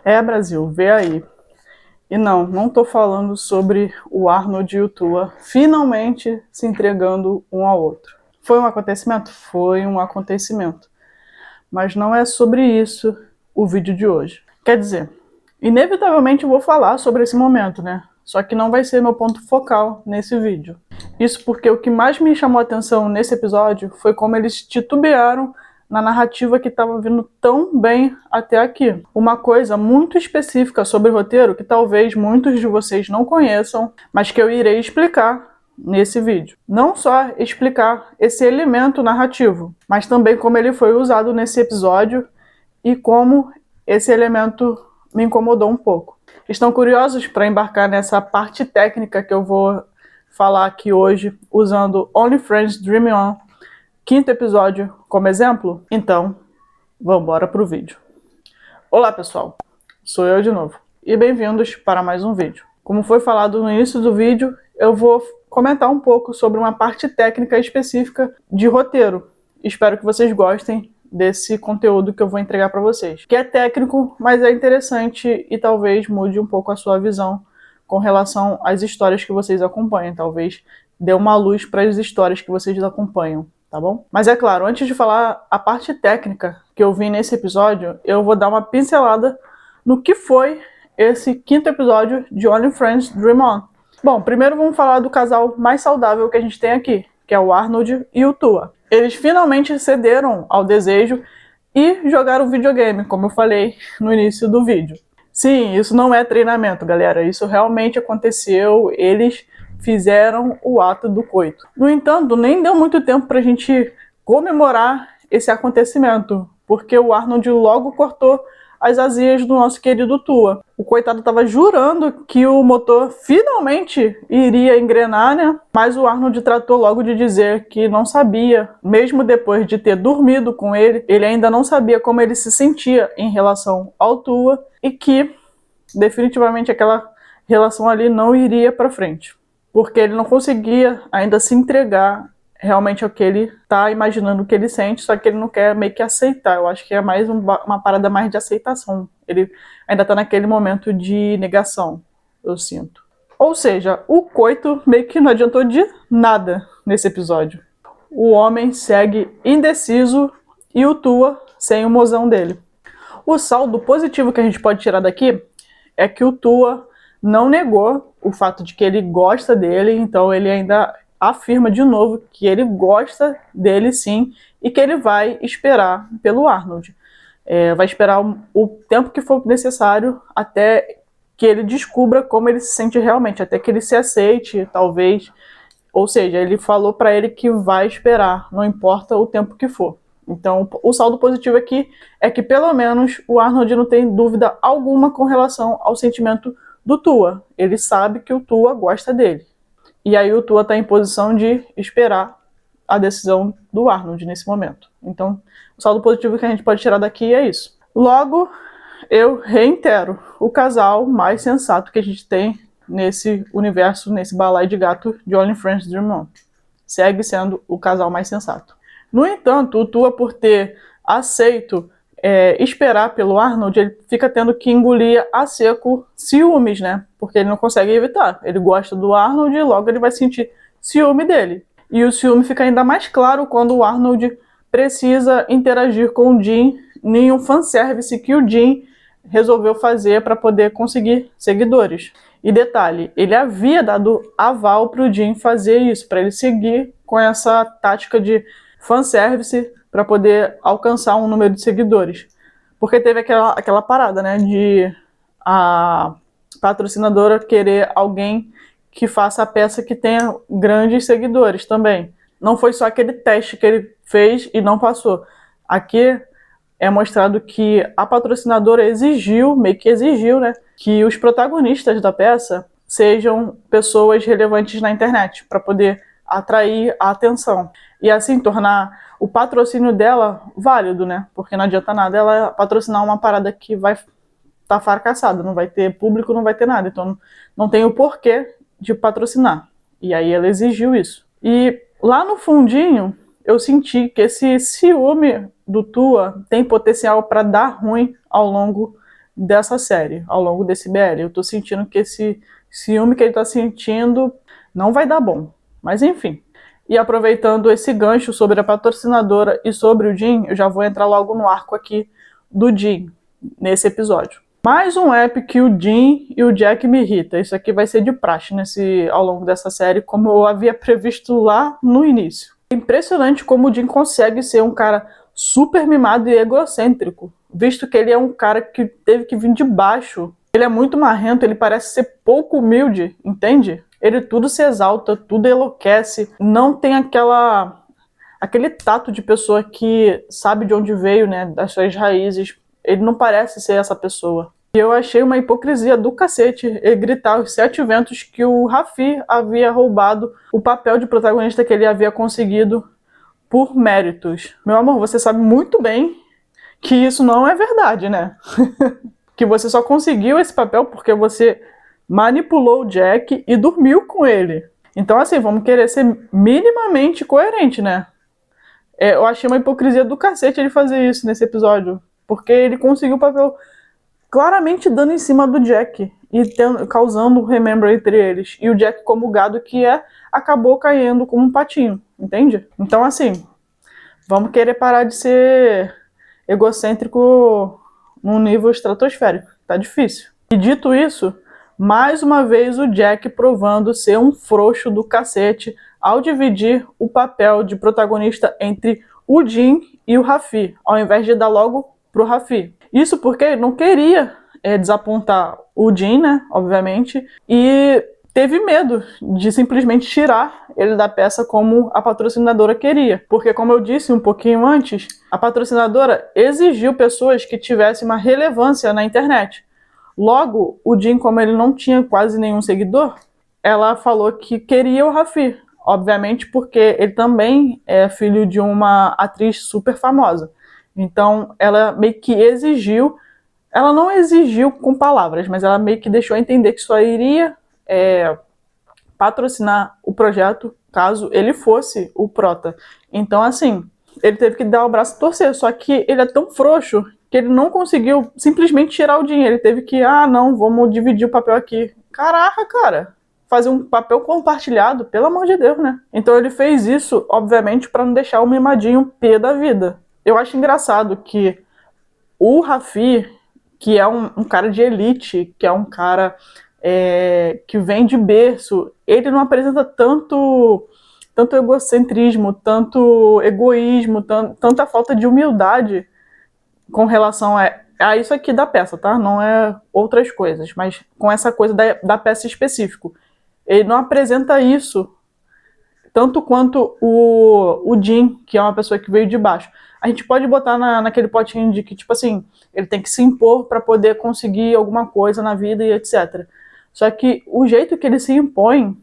É, Brasil, vê aí. E não tô falando sobre o Arnold e o Tua finalmente se entregando um ao outro. Foi um acontecimento? Foi um acontecimento. Mas não é sobre isso o vídeo de hoje. Quer dizer, inevitavelmente eu vou falar sobre esse momento, né? Só que não vai ser meu ponto focal nesse vídeo. Isso porque o que mais me chamou a atenção nesse episódio foi como eles titubearam na narrativa que estava vindo tão bem até aqui. Uma coisa muito específica sobre o roteiro que talvez muitos de vocês não conheçam, mas que eu irei explicar nesse vídeo. Não só explicar esse elemento narrativo, mas também como ele foi usado nesse episódio e como esse elemento me incomodou um pouco. Estão curiosos para embarcar nessa parte técnica que eu vou falar aqui hoje, usando Only Friends Dream On, 5º episódio, como exemplo? Então, vamos embora pro vídeo. Olá, pessoal. Sou eu de novo. E bem-vindos para mais um vídeo. Como foi falado no início do vídeo, eu vou comentar um pouco sobre uma parte técnica específica de roteiro. Espero que vocês gostem desse conteúdo que eu vou entregar para vocês. Que é técnico, mas é interessante e talvez mude um pouco a sua visão com relação às histórias que vocês acompanham. Talvez dê uma luz para as histórias que vocês acompanham, tá bom? Mas é claro, antes de falar a parte técnica que eu vi nesse episódio, eu vou dar uma pincelada no que foi esse 5º episódio de Only Friends Dream On. Bom, primeiro vamos falar do casal mais saudável que a gente tem aqui, que é o Arnold e o Tua. Eles finalmente cederam ao desejo e jogaram videogame, como eu falei no início do vídeo. Sim, isso não é treinamento, galera. Isso realmente aconteceu. Eles fizeram o ato do coito. No entanto, nem deu muito tempo pra gente comemorar esse acontecimento, porque o Arnold logo cortou as asinhas do nosso querido Tua. O coitado estava jurando que o motor finalmente iria engrenar, né? Mas o Arnold tratou logo de dizer que não sabia, mesmo depois de ter dormido com ele, ele ainda não sabia como ele se sentia em relação ao Tua e que definitivamente aquela relação ali não iria para frente, porque ele não conseguia ainda se entregar realmente ao que ele tá imaginando que ele sente, só que ele não quer meio que aceitar. Eu acho que é mais uma parada mais de aceitação. Ele ainda tá naquele momento de negação, eu sinto. Ou seja, o coito meio que não adiantou de nada nesse episódio. O homem segue indeciso e o Tua sem o mozão dele. O saldo positivo que a gente pode tirar daqui é que o Tua não negou o fato de que ele gosta dele, então ele ainda afirma de novo que ele gosta dele sim e que ele vai esperar pelo Arnold. Vai esperar o tempo que for necessário até que ele descubra como ele se sente realmente, até que ele se aceite, talvez. Ou seja, ele falou para ele que vai esperar, não importa o tempo que for. Então, o saldo positivo aqui é que pelo menos o Arnold não tem dúvida alguma com relação ao sentimento do Tua. Ele sabe que o Tua gosta dele. E aí o Tua está em posição de esperar a decisão do Arnold nesse momento. Então, o saldo positivo que a gente pode tirar daqui é isso. Logo, eu reitero, o casal mais sensato que a gente tem nesse universo, nesse balaio de gato de Only Friends Dream On. Segue sendo o casal mais sensato. No entanto, o Tua, por ter aceito esperar pelo Arnold, ele fica tendo que engolir a seco ciúmes, né? Porque ele não consegue evitar. Ele gosta do Arnold e logo ele vai sentir ciúme dele. E o ciúme fica ainda mais claro quando o Arnold precisa interagir com o Jim em um fanservice que o Jim resolveu fazer para poder conseguir seguidores. E detalhe, ele havia dado aval para o Jim fazer isso, para ele seguir com essa tática de fanservice para poder alcançar um número de seguidores. Porque teve aquela parada, né, de a patrocinadora querer alguém que faça a peça que tenha grandes seguidores também. Não foi só aquele teste que ele fez e não passou. Aqui é mostrado que a patrocinadora exigiu, meio que exigiu, né, que os protagonistas da peça sejam pessoas relevantes na internet, para poder atrair a atenção. E assim tornar o patrocínio dela válido, né? Porque não adianta nada ela patrocinar uma parada que vai estar fracassada, não vai ter público, não vai ter nada. Então não tem o porquê de patrocinar. E aí ela exigiu isso. E lá no fundinho, eu senti que esse ciúme do Tua tem potencial para dar ruim ao longo dessa série, ao longo desse BL. Eu tô sentindo que esse ciúme que ele tá sentindo não vai dar bom. Mas enfim. E aproveitando esse gancho sobre a patrocinadora e sobre o Jin, eu já vou entrar logo no arco aqui do Jin, nesse episódio. Mais um app que o Jin e o Jack me irritam. Isso aqui vai ser de praxe ao longo dessa série, como eu havia previsto lá no início. É impressionante como o Jin consegue ser um cara super mimado e egocêntrico, visto que ele é um cara que teve que vir de baixo. Ele é muito marrento, ele parece ser pouco humilde, entende? Ele tudo se exalta, tudo enlouquece, não tem aquele tato de pessoa que sabe de onde veio, né, das suas raízes. Ele não parece ser essa pessoa. E eu achei uma hipocrisia do cacete ele gritar aos 7 ventos que o Raffi havia roubado o papel de protagonista que ele havia conseguido por méritos. Meu amor, você sabe muito bem que isso não é verdade, né? Que você só conseguiu esse papel porque você manipulou o Jack e dormiu com ele. Então, assim, vamos querer ser minimamente coerente, né? Eu achei uma hipocrisia do cacete ele fazer isso nesse episódio. Porque ele conseguiu o papel claramente dando em cima do Jack e causando um remember entre eles. E o Jack, como gado que é, acabou caindo como um patinho, entende? Então, assim, vamos querer parar de ser egocêntrico num nível estratosférico. Tá difícil. E dito isso, mais uma vez o Jack provando ser um frouxo do cacete ao dividir o papel de protagonista entre o Jin e o Raffi, ao invés de dar logo pro Raffi. Isso porque ele não queria desapontar o Jin, né, obviamente, e teve medo de simplesmente tirar ele da peça como a patrocinadora queria. Porque, como eu disse um pouquinho antes, a patrocinadora exigiu pessoas que tivessem uma relevância na internet. Logo, o Jin, como ele não tinha quase nenhum seguidor, ela falou que queria o Raffi. Obviamente porque ele também é filho de uma atriz super famosa. Então, ela meio que exigiu, ela não exigiu com palavras, mas ela meio que deixou entender que só iria patrocinar o projeto caso ele fosse o prota. Então, assim, ele teve que dar o braço a torcer, só que ele é tão frouxo que ele não conseguiu simplesmente tirar o dinheiro. Ele teve que, não, vamos dividir o papel aqui. Caraca, cara! Fazer um papel compartilhado, pelo amor de Deus, né? Então ele fez isso, obviamente, para não deixar o mimadinho pé da vida. Eu acho engraçado que o Raffi, que é um cara de elite, que é um cara que vem de berço, ele não apresenta tanto egocentrismo, tanto egoísmo, tanta falta de humildade com relação a isso aqui da peça, tá? Não é outras coisas, mas com essa coisa da peça específico. Ele não apresenta isso tanto quanto o Jin, que é uma pessoa que veio de baixo. A gente pode botar naquele potinho de que, tipo assim, ele tem que se impor para poder conseguir alguma coisa na vida e etc. Só que o jeito que ele se impõe,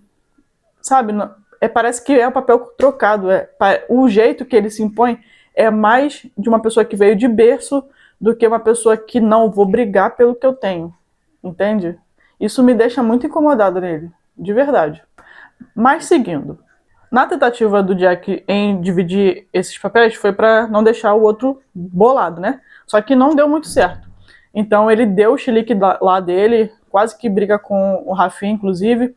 sabe, parece que é um papel trocado. O jeito que ele se impõe é mais de uma pessoa que veio de berço do que uma pessoa que não, vou brigar pelo que eu tenho. Entende? Isso me deixa muito incomodada nele, de verdade. Mas seguindo. Na tentativa do Jack em dividir esses papéis foi para não deixar o outro bolado, né? Só que não deu muito certo. Então ele deu o chilique lá dele, quase que briga com o Raffi, inclusive,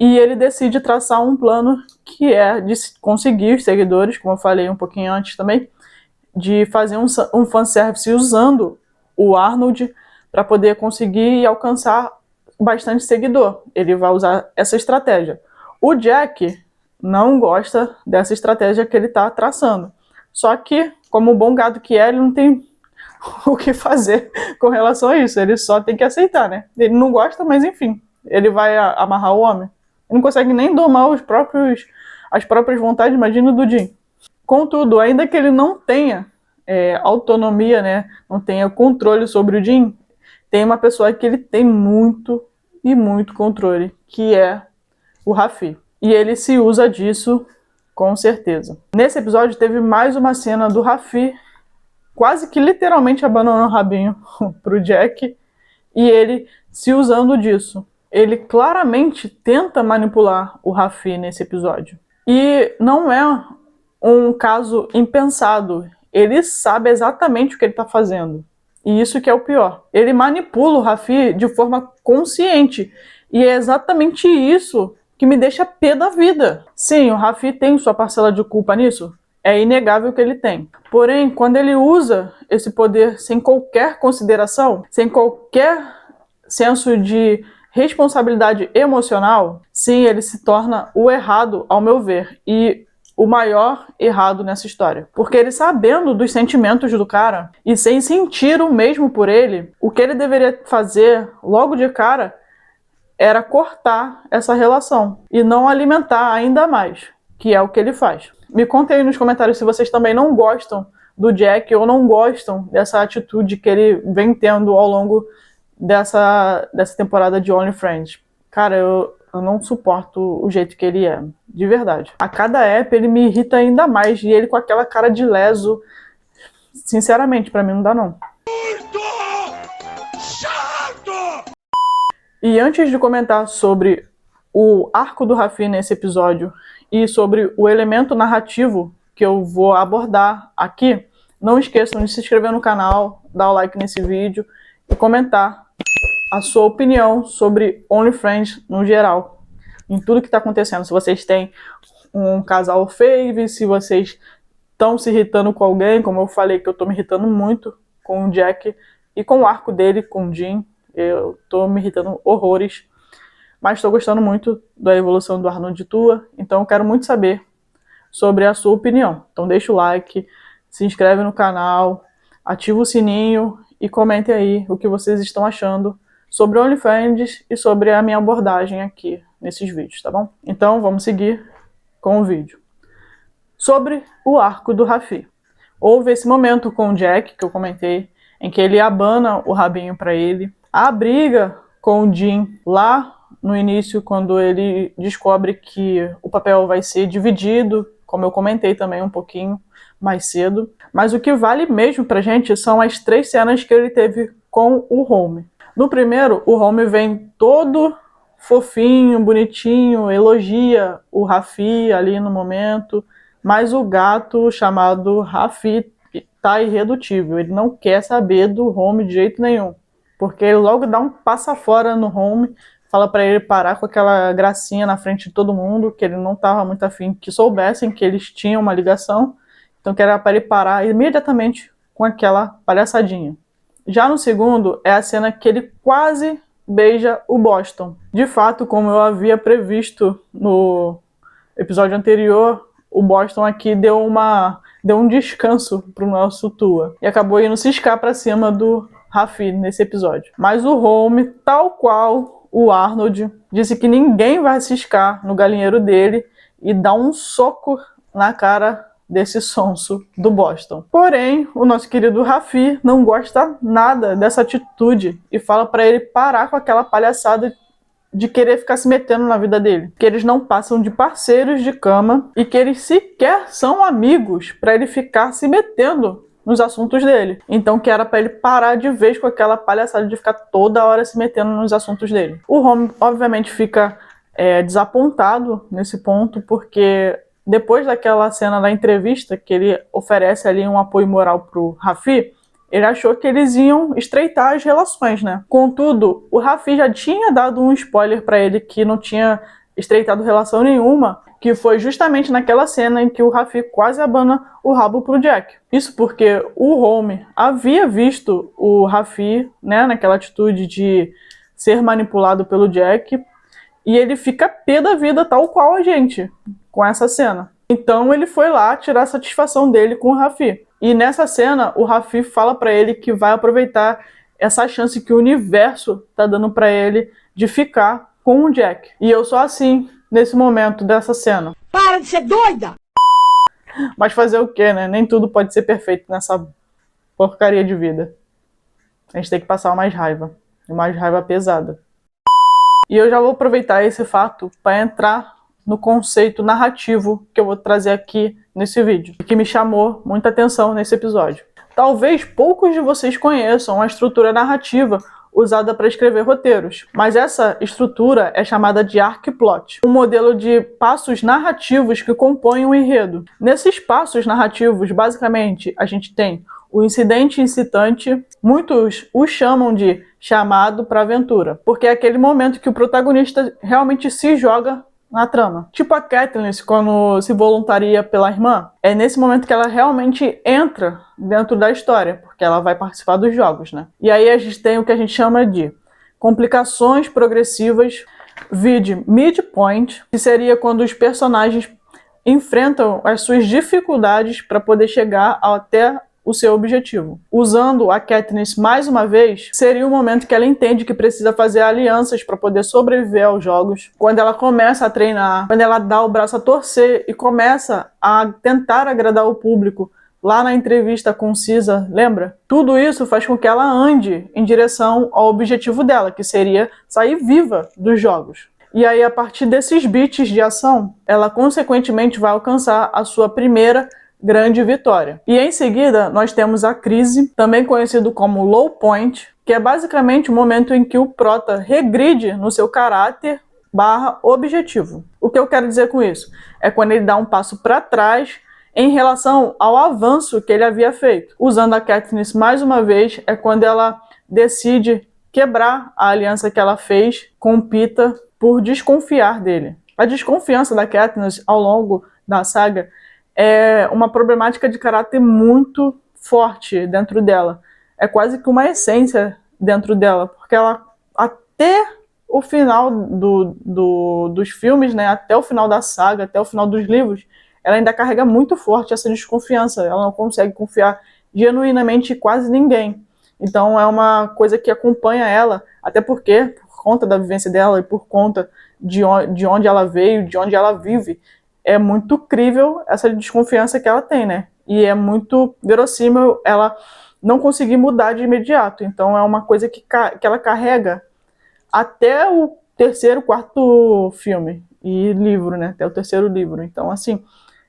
e ele decide traçar um plano que é de conseguir os seguidores, como eu falei um pouquinho antes também, de fazer um fanservice usando o Arnold para poder conseguir alcançar bastante seguidor. Ele vai usar essa estratégia. O Jack não gosta dessa estratégia que ele está traçando. Só que, como bom gado que é, ele não tem o que fazer com relação a isso. Ele só tem que aceitar, né? Ele não gosta, mas enfim. Ele vai amarrar o homem. Ele não consegue nem domar as próprias vontades, imagina, do Jin. Contudo, ainda que ele não tenha autonomia, né? Não tenha controle sobre o Jin, tem uma pessoa que ele tem muito e muito controle, que é o Raffi. E ele se usa disso com certeza. Nesse episódio teve mais uma cena do Raffi quase que literalmente abandonando o rabinho pro Jack e ele se usando disso. Ele claramente tenta manipular o Raffi nesse episódio. E não é um caso impensado. Ele sabe exatamente o que ele está fazendo. E isso que é o pior. Ele manipula o Raffi de forma consciente. E é exatamente isso que me deixa pé da vida. Sim, o Raffi tem sua parcela de culpa nisso. É inegável que ele tem. Porém, quando ele usa esse poder sem qualquer consideração, sem qualquer senso de responsabilidade emocional, sim, ele se torna o errado, ao meu ver. E o maior errado nessa história. Porque ele, sabendo dos sentimentos do cara e sem sentir o mesmo por ele, o que ele deveria fazer logo de cara era cortar essa relação e não alimentar ainda mais, que é o que ele faz. Me contem aí nos comentários se vocês também não gostam do Jack ou não gostam dessa atitude que ele vem tendo ao longo dessa temporada de Only Friends. Cara, eu não suporto o jeito que ele é, de verdade. A cada app ele me irrita ainda mais, e ele com aquela cara de leso, sinceramente, pra mim não dá não. Muito chato! E antes de comentar sobre o arco do Raffi nesse episódio e sobre o elemento narrativo que eu vou abordar aqui, não esqueçam de se inscrever no canal, dar o like nesse vídeo e comentar a sua opinião sobre Only Friends no geral, em tudo que está acontecendo. Se vocês têm um casal fave, se vocês estão se irritando com alguém, como eu falei que eu estou me irritando muito com o Jack e com o arco dele, com o Jim, eu estou me irritando horrores, mas estou gostando muito da evolução do Arnold Tua, então eu quero muito saber sobre a sua opinião. Então deixa o like, se inscreve no canal, ativa o sininho e comentem aí o que vocês estão achando sobre OnlyFans e sobre a minha abordagem aqui nesses vídeos, tá bom? Então vamos seguir com o vídeo. Sobre o arco do Raffi. Houve esse momento com o Jack, que eu comentei, em que ele abana o rabinho para ele. A briga com o Jim lá no início, quando ele descobre que o papel vai ser dividido, como eu comentei também um pouquinho mais cedo. Mas o que vale mesmo pra gente são as 3 cenas que ele teve com o Home. No primeiro, o Home vem todo fofinho, bonitinho, elogia o Raffi ali no momento, mas o gato chamado Raffi tá irredutível. Ele não quer saber do Home de jeito nenhum, porque ele logo dá um passa fora no Home, fala para ele parar com aquela gracinha na frente de todo mundo, que ele não estava muito afim que soubessem que eles tinham uma ligação, então que era para ele parar imediatamente com aquela palhaçadinha. Já no segundo, é a cena que ele quase beija o Boston. De fato, como eu havia previsto no episódio anterior, o Boston aqui deu um descanso pro nosso Tua e acabou indo ciscar para cima do Raffi nesse episódio. Mas o Home, tal qual o Arnold, disse que ninguém vai ciscar no galinheiro dele e dá um soco na cara desse sonso do Boston. Porém, o nosso querido Raffi não gosta nada dessa atitude e fala para ele parar com aquela palhaçada de querer ficar se metendo na vida dele, que eles não passam de parceiros de cama e que eles sequer são amigos para ele ficar se metendo nos assuntos dele. Então que era para ele parar de vez com aquela palhaçada de ficar toda hora se metendo nos assuntos dele. O Home obviamente fica desapontado nesse ponto, porque depois daquela cena da entrevista que ele oferece ali um apoio moral pro Raffi, ele achou que eles iam estreitar as relações, né? Contudo, o Raffi já tinha dado um spoiler para ele que não tinha estreitado relação nenhuma, que foi justamente naquela cena em que o Raffi quase abana o rabo pro Jack. Isso porque o Home havia visto o Raffi, né, naquela atitude de ser manipulado pelo Jack, e ele fica pé da vida tal qual a gente, com essa cena. Então ele foi lá tirar a satisfação dele com o Raffi. E nessa cena, o Raffi fala pra ele que vai aproveitar essa chance que o universo tá dando pra ele de ficar com o Jack. E eu sou assim, nesse momento dessa cena. Para de ser doida! Mas fazer o quê, né? Nem tudo pode ser perfeito nessa porcaria de vida. A gente tem que passar mais raiva. E mais raiva pesada. E eu já vou aproveitar esse fato para entrar no conceito narrativo que eu vou trazer aqui nesse vídeo, que me chamou muita atenção nesse episódio. Talvez poucos de vocês conheçam a estrutura narrativa usada para escrever roteiros, mas essa estrutura é chamada de arc plot, um modelo de passos narrativos que compõem um enredo. Nesses passos narrativos, basicamente, a gente tem o incidente incitante, muitos o chamam de chamado para aventura, porque é aquele momento que o protagonista realmente se joga na trama. Tipo a Katniss quando se voluntaria pela irmã, é nesse momento que ela realmente entra dentro da história, porque ela vai participar dos jogos, né? E aí a gente tem o que a gente chama de complicações progressivas, vide midpoint, que seria quando os personagens enfrentam as suas dificuldades para poder chegar até o seu objetivo. Usando a Katniss mais uma vez, seria o momento que ela entende que precisa fazer alianças para poder sobreviver aos jogos. Quando ela começa a treinar, quando ela dá o braço a torcer e começa a tentar agradar o público, lá na entrevista com Cisa, lembra? Tudo isso faz com que ela ande em direção ao objetivo dela, que seria sair viva dos jogos. E aí, a partir desses beats de ação, ela consequentemente vai alcançar a sua primeira grande vitória. E em seguida, nós temos a crise, também conhecido como low point, que é basicamente o momento em que o prota regride no seu caráter / objetivo. O que eu quero dizer com isso? É quando ele dá um passo para trás em relação ao avanço que ele havia feito. Usando a Katniss mais uma vez, é quando ela decide quebrar a aliança que ela fez com o Peeta por desconfiar dele. A desconfiança da Katniss ao longo da saga é uma problemática de caráter muito forte dentro dela. É quase que uma essência dentro dela, porque ela, até o final dos filmes, né, até o final da saga, até o final dos livros, ela ainda carrega muito forte essa desconfiança. Ela não consegue confiar genuinamente em quase ninguém. Então é uma coisa que acompanha ela, até porque, por conta da vivência dela e por conta de onde ela veio, de onde ela vive, é muito crível essa desconfiança que ela tem, né? E é muito verossímil ela não conseguir mudar de imediato. Então é uma coisa que ela carrega até o terceiro, quarto filme e livro, né? Até o terceiro livro. Então, assim,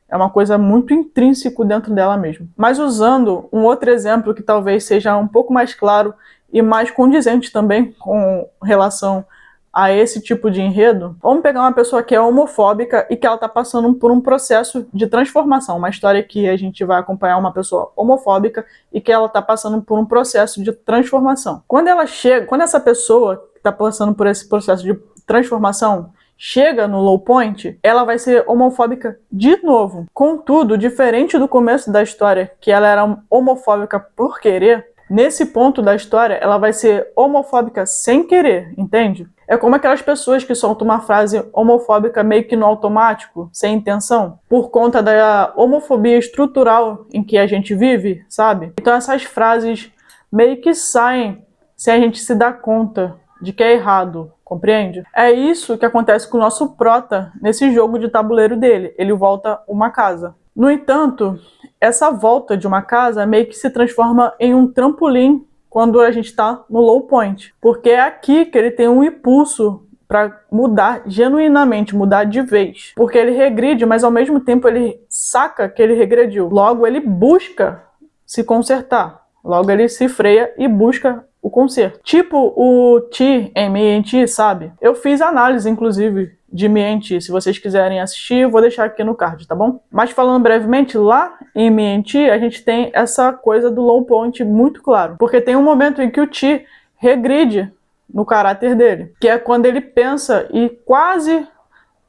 é uma coisa muito intrínseco dentro dela mesmo. Mas usando um outro exemplo que talvez seja um pouco mais claro e mais condizente também com relação a esse tipo de enredo, vamos pegar uma pessoa que é homofóbica e que ela está passando por um processo de transformação. Uma história que a gente vai acompanhar uma pessoa homofóbica e que ela está passando por um processo de transformação. Quando essa pessoa que está passando por esse processo de transformação chega no low point, ela vai ser homofóbica de novo. Contudo, diferente do começo da história, que ela era homofóbica por querer, nesse ponto da história, ela vai ser homofóbica sem querer, entende? É como aquelas pessoas que soltam uma frase homofóbica meio que no automático, sem intenção, por conta da homofobia estrutural em que a gente vive, sabe? Então essas frases meio que saem sem a gente se dar conta de que é errado, compreende? É isso que acontece com o nosso prota nesse jogo de tabuleiro dele. Ele volta uma casa. No entanto, essa volta de uma casa meio que se transforma em um trampolim quando a gente está no low point. Porque é aqui que ele tem um impulso para mudar genuinamente, mudar de vez. Porque ele regride, mas ao mesmo tempo ele saca que ele regrediu. Logo ele busca se consertar. Logo ele se freia e busca o conserto. Tipo o T em Me and T, sabe? Eu fiz análise, inclusive, de Me and T. Se vocês quiserem assistir, eu vou deixar aqui no card, tá bom? Mas falando brevemente, lá em Me and T, a gente tem essa coisa do low point muito claro. Porque tem um momento em que o T regride no caráter dele, que é quando ele pensa e quase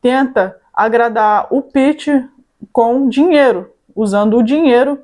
tenta agradar o Pete com dinheiro, usando o dinheiro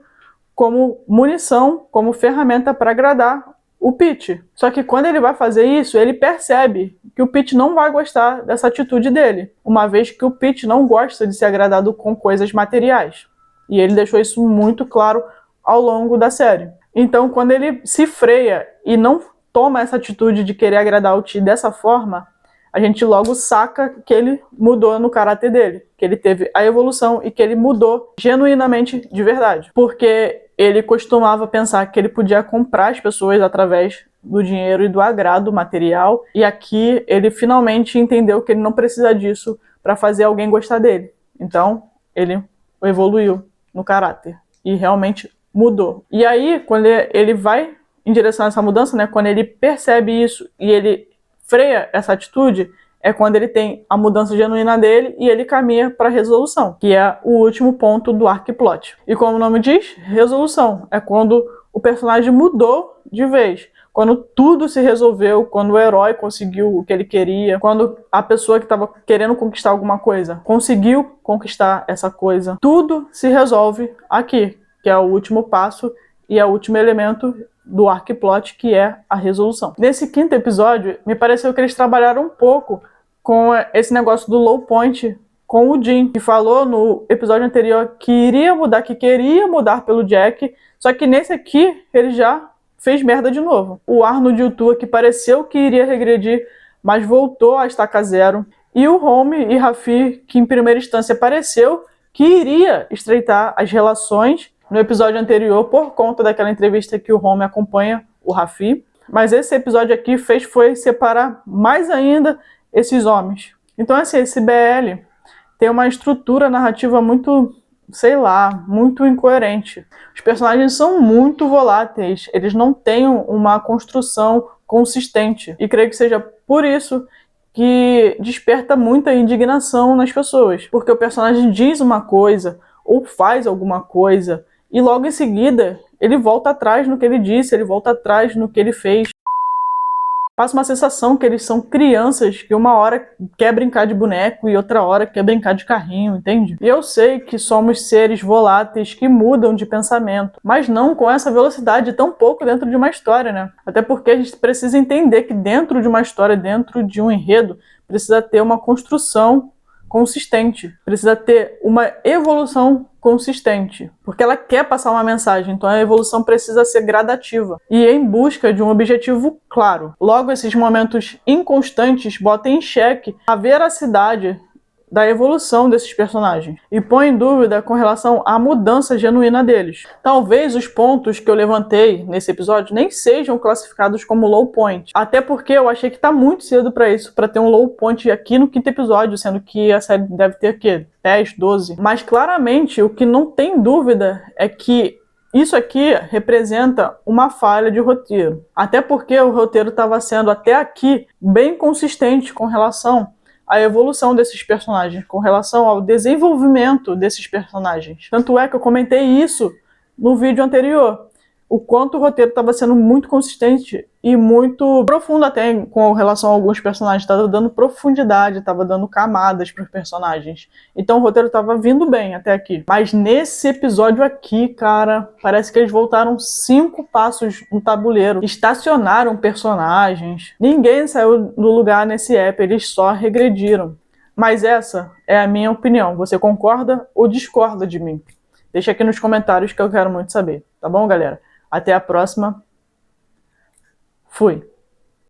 como munição, como ferramenta para agradar o Pete. Só que quando ele vai fazer isso, ele percebe que o Pete não vai gostar dessa atitude dele, uma vez que o Pete não gosta de ser agradado com coisas materiais. E ele deixou isso muito claro ao longo da série. Então, quando ele se freia e não toma essa atitude de querer agradar o T dessa forma, a gente logo saca que ele mudou no caráter dele, que ele teve a evolução e que ele mudou genuinamente de verdade. Porque ele costumava pensar que ele podia comprar as pessoas através do dinheiro e do agrado material, e aqui ele finalmente entendeu que ele não precisa disso para fazer alguém gostar dele. Então, ele evoluiu no caráter e realmente mudou. E aí, quando ele vai em direção a essa mudança, né, quando ele percebe isso e ele freia essa atitude, é quando ele tem a mudança genuína dele e ele caminha para a resolução, que é o último ponto do arc plot. E como o nome diz, resolução é quando o personagem mudou de vez. Quando tudo se resolveu, quando o herói conseguiu o que ele queria, quando a pessoa que estava querendo conquistar alguma coisa conseguiu conquistar essa coisa, tudo se resolve aqui, que é o último passo e é o último elemento do arc plot, que é a resolução. Nesse 5º episódio, me pareceu que eles trabalharam um pouco com esse negócio do low point com o Jim, que falou no episódio anterior que iria mudar, que queria mudar pelo Jack, só que nesse aqui ele já fez merda de novo. O Arnold Utua, que pareceu que iria regredir, mas voltou a estaca zero. E o Home e Raffi, que em primeira instância pareceu que iria estreitar as relações no episódio anterior por conta daquela entrevista que o Home acompanha o Raffi. Mas esse episódio aqui foi separar mais ainda esses homens. Então assim, esse BL tem uma estrutura narrativa muito, sei lá, muito incoerente. Os personagens são muito voláteis, eles não têm uma construção consistente. E creio que seja por isso que desperta muita indignação nas pessoas. Porque o personagem diz uma coisa ou faz alguma coisa e logo em seguida ele volta atrás no que ele disse, ele volta atrás no que ele fez. Passa uma sensação que eles são crianças que uma hora quer brincar de boneco e outra hora quer brincar de carrinho, entende? E eu sei que somos seres voláteis que mudam de pensamento, mas não com essa velocidade tão pouco dentro de uma história, né? Até porque a gente precisa entender que dentro de uma história, dentro de um enredo, precisa ter uma construção consistente, precisa ter uma evolução consistente, porque ela quer passar uma mensagem, então a evolução precisa ser gradativa e em busca de um objetivo claro. Logo, esses momentos inconstantes botam em xeque a veracidade da evolução desses personagens e põe em dúvida com relação à mudança genuína deles. Talvez os pontos que eu levantei nesse episódio nem sejam classificados como low point, até porque eu achei que tá muito cedo para isso, para ter um low point aqui no 5º episódio, sendo que a série deve ter o quê? 10, 12. Mas claramente o que não tem dúvida é que isso aqui representa uma falha de roteiro, até porque o roteiro estava sendo até aqui bem consistente com relação a evolução desses personagens, com relação ao desenvolvimento desses personagens. Tanto é que eu comentei isso no vídeo anterior, o quanto o roteiro estava sendo muito consistente e muito profundo até com relação a alguns personagens, estava dando profundidade, estava dando camadas para os personagens. Então o roteiro estava vindo bem até aqui. Mas nesse episódio aqui, cara, parece que eles voltaram 5 passos no tabuleiro, estacionaram personagens, ninguém saiu do lugar nesse app, eles só regrediram. Mas essa é a minha opinião. Você concorda ou discorda de mim? Deixa aqui nos comentários que eu quero muito saber. Tá bom, galera? Até a próxima. Fui.